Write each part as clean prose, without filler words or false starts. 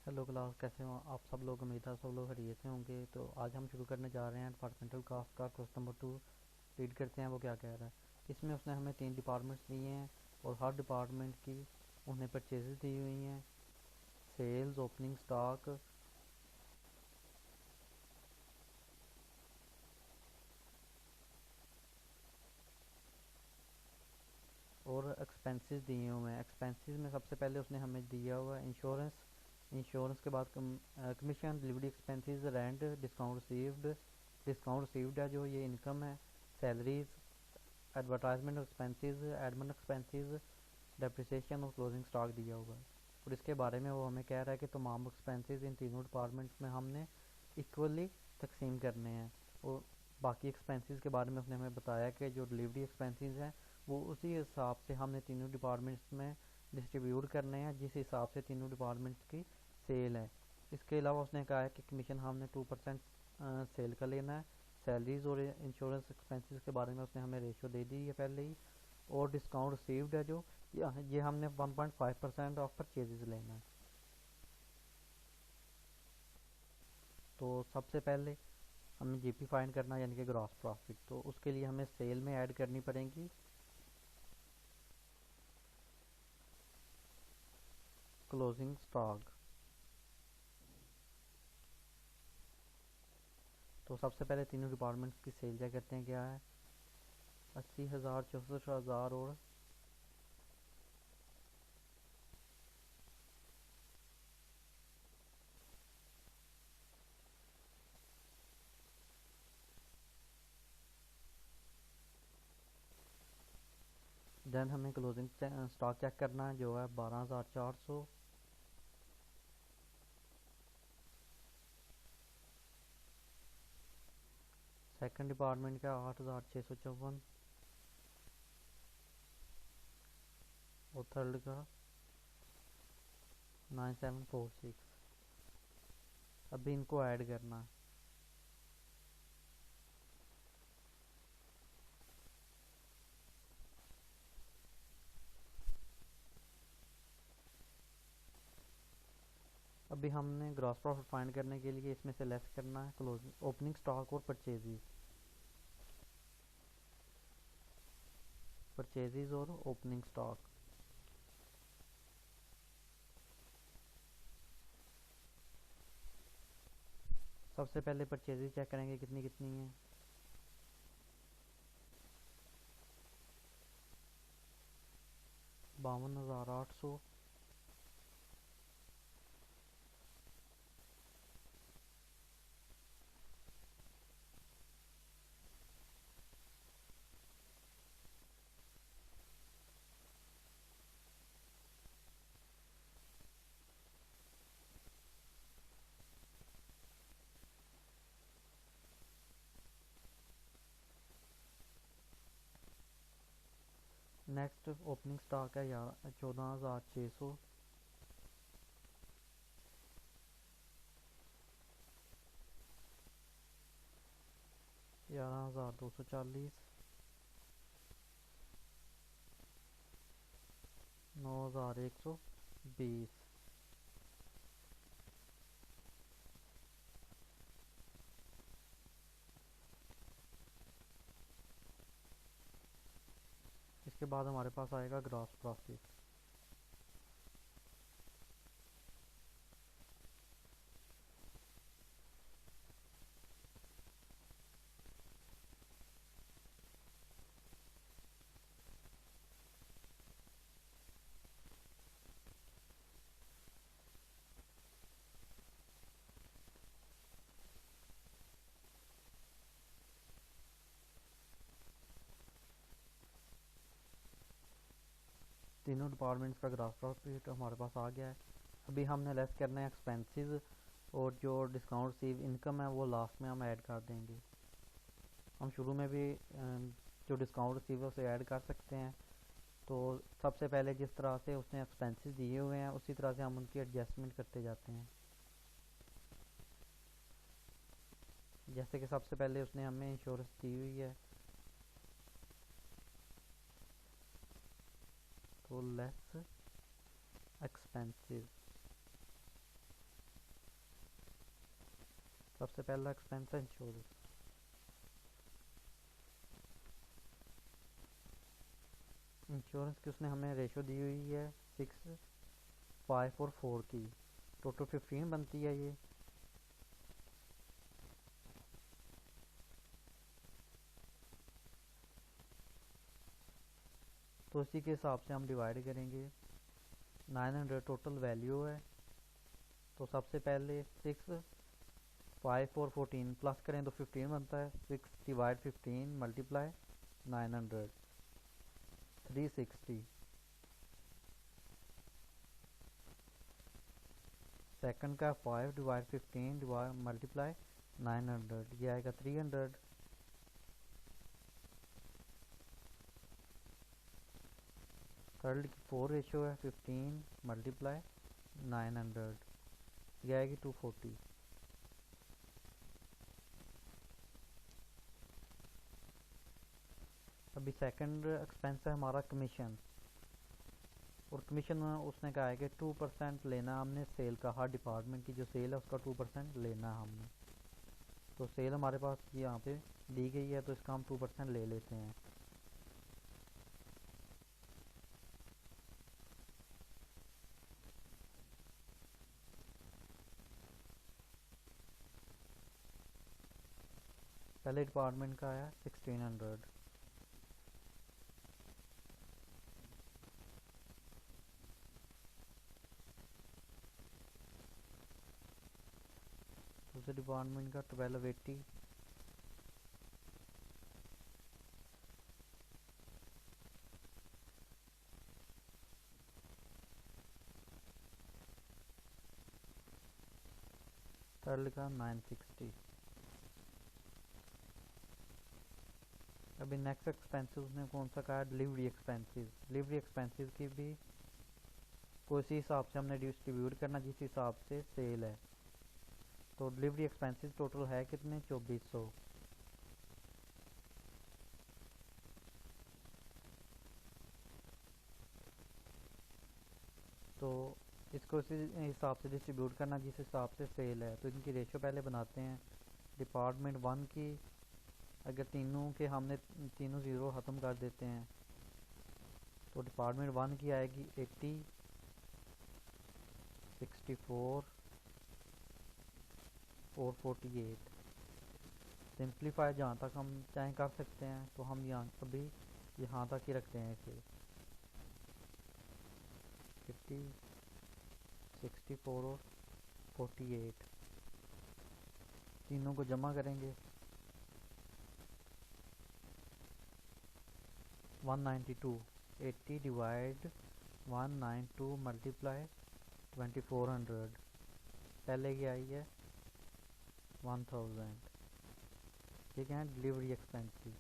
Hello class, कैसे हो आप सब लोग। उम्मीद है सब लोग खैरियत से होंगे। तो आज हम शुरू करने जा रहे हैं डिपार्टमेंटल कास्ट का क्वेश्चन नंबर 2। रीड करते हैं वो क्या कह रहा है। इसमें उसने हमें 3 डिपार्टमेंट्स दिए हैं और हर डिपार्टमेंट की उन्हें परचेजेस दी हुई हैं। सेल्स, ओपनिंग स्टॉक और एक्सपेंसेस दिए हुए हैं। एक्सपेंसेस में सबसे पहले उसने हमें दिया हुआ है इंश्योरेंस। इंश्योरेंस के बाद commission, delivery expenses, rent, discount received. Discount received है जो ये इनकम है। Salaries, advertisement expenses, admin expenses, depreciation और क्लोजिंग स्टॉक दिया हुआ है। और इसके बारे में वो हमें कह रहा है कि तमाम एक्सपेंसेस इन तीनों डिपार्टमेंट्स में हमने इक्वली तकसीम करने हैं। और बाकी एक्सपेंसेस के बारे में उसने हमें बताया कि जो डिलीवरी एक्सपेंसेस हैं वो उसी हिसाब से हमने तीनों डिपार्टमेंट्स में डिस्ट्रीब्यूट करने हैं जिस हिसाब से तीनों डिपार्टमेंट्स की सेल है। इसके अलावा उसने कहा है कि कमीशन हमने 2% सेल का लेना है। सैलरीज और इंश्योरेंस एक्सपेंसेस के बारे में उसने हमें रेशो दे दी है पहले ही। और डिस्काउंट रिसीव्ड है जो ये हमने 1.5% ऑफ परचेजेस लेना है। तो सबसे पहले हमें जीपी फाइंड करना है, यानी कि ग्रॉस प्रॉफिट। तो उसके लिए हमें सेल में ऐड करनी पड़ेगी क्लोजिंग स्टॉक। तो सबसे पहले तीनों डिपार्टमेंट्स की सेल चेक करते हैं क्या है। 80,000, 64,000 और देन हमें क्लोजिंग स्टॉक चेक करना है जो है 12,400। सेकंड डिपार्टमेंट का 8,654 और थर्ड का 9,746। अभी इनको ऐड करना है। अभी हमने ग्रॉस प्रॉफिट फाइंड करने के लिए इसमें से लेस करना है क्लोजिंग ओपनिंग स्टॉक और परचेजेज और ओपनिंग स्टॉक। सबसे पहले परचेजेज चेक करेंगे कितनी कितनी है। 52,800। नेक्स्ट ओपनिंग स्टॉक है यार 14,600। 11,240। 9,120। इसके बाद हमारे पास आएगा ग्रॉस प्रॉफिट। तीनों डिपार्टमेंट्स का ग्रॉस प्रॉफिट हमारे पास आ गया है। अभी हमने लेस करना है एक्सपेंसेस और जो डिस्काउंट रिसीव इनकम है वो लास्ट में हम ऐड कर देंगे। हम शुरू में भी जो डिस्काउंट रिसीव है उसे ऐड कर सकते हैं। तो सबसे पहले जिस तरह से उसने एक्सपेंसेस दिए हुए हैं उसी तरह से हम उनकी एडजस्टमेंट करते जाते हैं। जैसे कि सबसे पहले उसने हमें इंश्योरेंस दी हुई है तो लेस एक्सपेंसिव। सबसे पहला एक्सपेंस है इंश्योरेंस। इंश्योरेंस की उसने हमें रेशो दी हुई है 6, 5 और 4 की, टोटल 15 बनती है ये। तो इसी के हिसाब से हम डिवाइड करेंगे। 900 टोटल वैल्यू है, तो सबसे पहले 6, 5 और 14 प्लस करें तो 15 बनता है। 6 डिवाइड 15 मल्टीप्लाई 900, 360। सेकंड का 5 डिवाइड 15 डिवाइड मल्टीप्लाई 900, ये आएगा 300। थर्ड की 4 रेशो है 15 मल्टीप्लाई 900, ये आएगी 240। अभी सेकंड एक्सपेंस है हमारा कमीशन, और कमीशन उसने कहा है कि 2% लेना हमने सेल का, हर डिपार्टमेंट की जो सेल है उसका 2% लेना है हमने। तो सेल हमारे पास यहाँ पे दी गई है, तो इसका हम 2% ले लेते हैं। पहले डिपार्टमेंट का आया 1600, दूसरे डिपार्टमेंट का 1280, थर्ड का 960। अभी नेक्स्ट एक्सपेंसेस उसने कौन सा कहा, डिलीवरी एक्सपेंसेस। डिलीवरी एक्सपेंसेस की भी को इसी हिसाब से हमने डिस्ट्रीब्यूट करना जिस हिसाब से सेल है। तो डिलीवरी एक्सपेंसेस टोटल है कितने, 2400। तो इसको इसी हिसाब से डिस्ट्रीब्यूट करना जिस हिसाब से सेल है। तो इनकी रेशो पहले बनाते हैं। डिपार्टमेंट 1 की अगर तीनों के हमने तीनों ज़ीरो ख़त्म कर देते हैं, तो डिपार्टमेंट 1 की आएगी 80, 64 और 48। सिंप्लीफाई जहाँ तक हम चाहें कर सकते हैं, तो हम यहाँ अभी यहाँ तक ही रखते हैं इसे। 50, 64 और 48 तीनों को जमा करेंगे। 192, 80 डिवाइड 192 मल्टीप्लाई 2400, पहले की आई है 1000। ठीक है, डिलीवरी एक्सपेंसेस।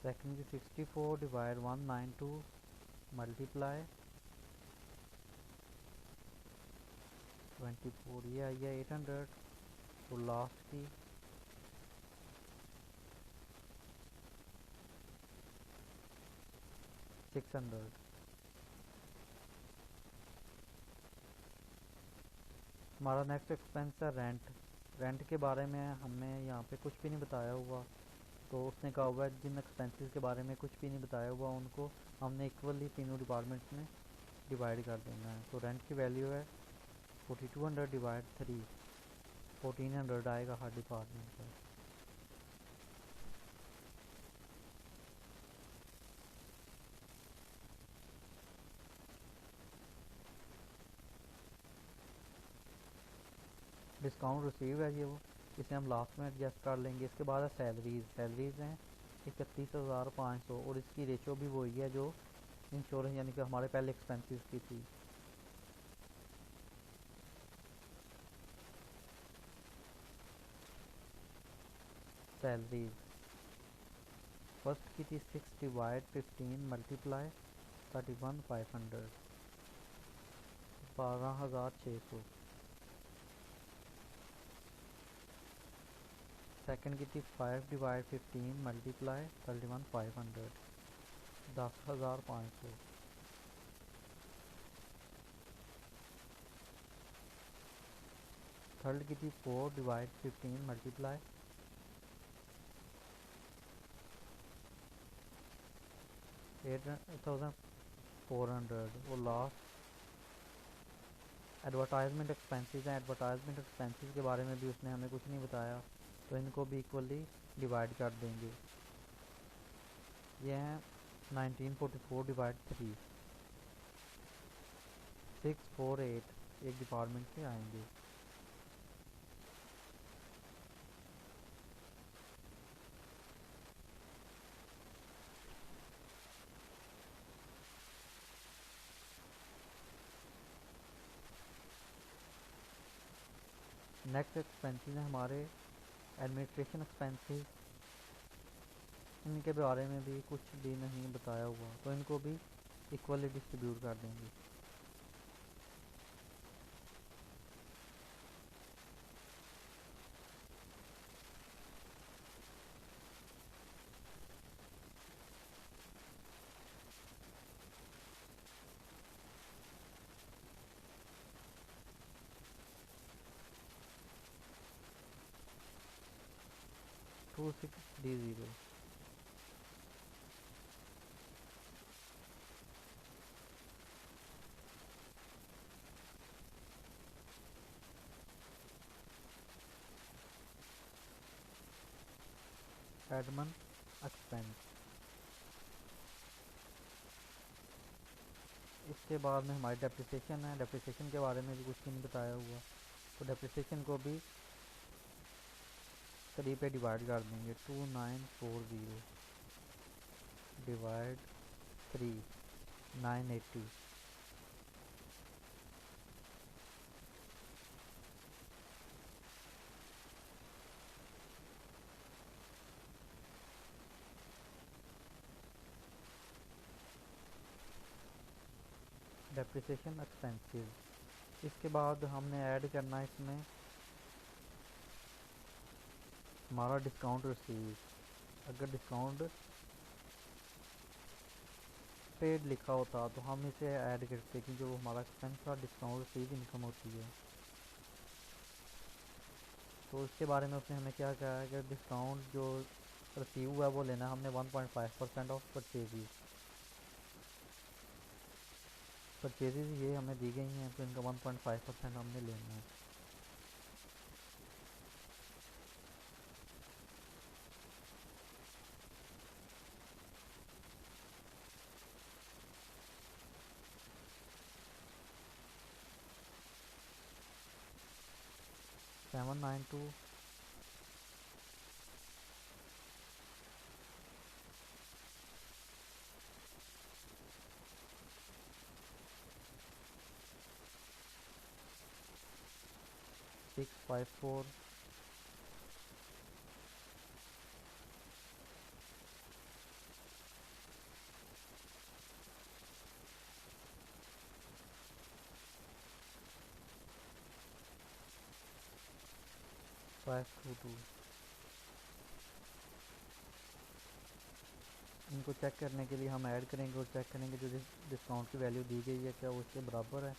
सेकंड की 64 डिवाइड 192 मल्टीप्लाई 24, ये आई है 800। तो लास्ट की 600। हमारा नेक्स्ट एक्सपेंस है रेंट। रेंट के बारे में हमें यहाँ पे कुछ भी नहीं बताया हुआ, तो उसने कहा हुआ है जिन एक्सपेंसेस के बारे में कुछ भी नहीं बताया हुआ उनको हमने इक्वली तीनों डिपार्टमेंट्स में डिवाइड कर देना है। तो रेंट की वैल्यू है 4200 डिवाइड 3, 1400 आएगा हर डिपार्टमेंट का। डिस्काउंट रिसीव है ये वो, इसे हम लास्ट में एडजस्ट कर लेंगे। इसके बाद है सैलरीज। सैलरीज हैं 31,500, और इसकी रेशो भी वही है जो इंश्योरेंस यानी कि हमारे पहले एक्सपेंसेस की थी। सैलरीज फर्स्ट की थी 6 डिवाइड 15 मल्टीप्लाई 31,500, 12,600। सेकंड की थी 5 डिवाइड 15 मल्टीप्लाई 31,500, 10,500। थर्ड की थी 4 डिवाइड 15 मल्टीप्लाई 8,400। वो लास्ट एडवर्टाइजमेंट एक्सपेंसेस हैं। एडवर्टाइजमेंट एक्सपेंसेस के बारे में भी उसने हमें कुछ नहीं बताया, तो इनको भी इक्वली डिवाइड कर देंगे। ये हैं 1944 डिवाइड 3 648, एक डिपार्टमेंट से आएंगे। नेक्स्ट एक्सपेंसेस हैं हमारे एडमिनिस्ट्रेशन एक्सपेंसेस। इनके बारे में भी कुछ भी नहीं बताया हुआ, तो इनको भी इक्वली डिस्ट्रीब्यूट कर देंगे। To 6D0। Admin expense. इसके बाद में हमारी डेप्रिसिएशन है। डेप्रिसिएशन के बारे में भी कुछ नहीं बताया हुआ, तो डेप्रिसिएशन को भी 3 पे डिवाइड कर देंगे। 2940 डिवाइड 3 980। Depreciation expenses. इसके बाद हमने ऐड करना है इसमें हमारा डिस्काउंट रिसीव। अगर डिस्काउंट पेड लिखा होता तो हम इसे ऐड करते कि जो हमारा एक्सपेंस था डिस्काउंट रिसीव इनकम होती है। तो इसके बारे में उसने हमें क्या कहा है कि डिस्काउंट जो रिसीव हुआ है वो लेना है हमने 1.5% ऑफ परचेजेज। परचेजेज ये हमें दी गई हैं, तो इनका 1.5% हमने लेना है। Seven nine two 654 522। इनको चेक करने के लिए हम ऐड करेंगे और चेक करेंगे जो डिस्काउंट की वैल्यू दी गई है क्या वो उसके बराबर है।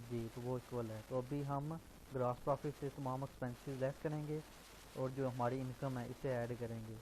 जी, तो वो इक्वल है। तो अभी हम ग्रॉस प्रॉफिट से तमाम एक्सपेंसेस लेस करेंगे और जो हमारी इनकम है इसे ऐड करेंगे।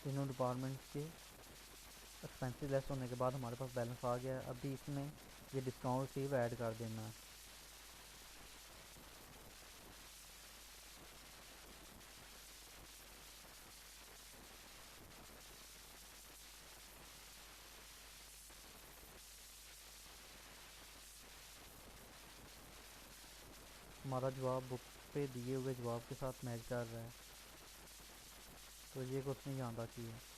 तीनों डिपार्टमेंट्स के एक्सपेंसेस लेस होने के बाद हमारे पास बैलेंस आ गया है। अभी इसमें ये डिस्काउंट रिसीव ऐड कर देना है। हमारा जवाब बुक पे दिए हुए जवाब के साथ मैच कर रहा है, तो ये क्वेश्चन यहाँ तक ही है।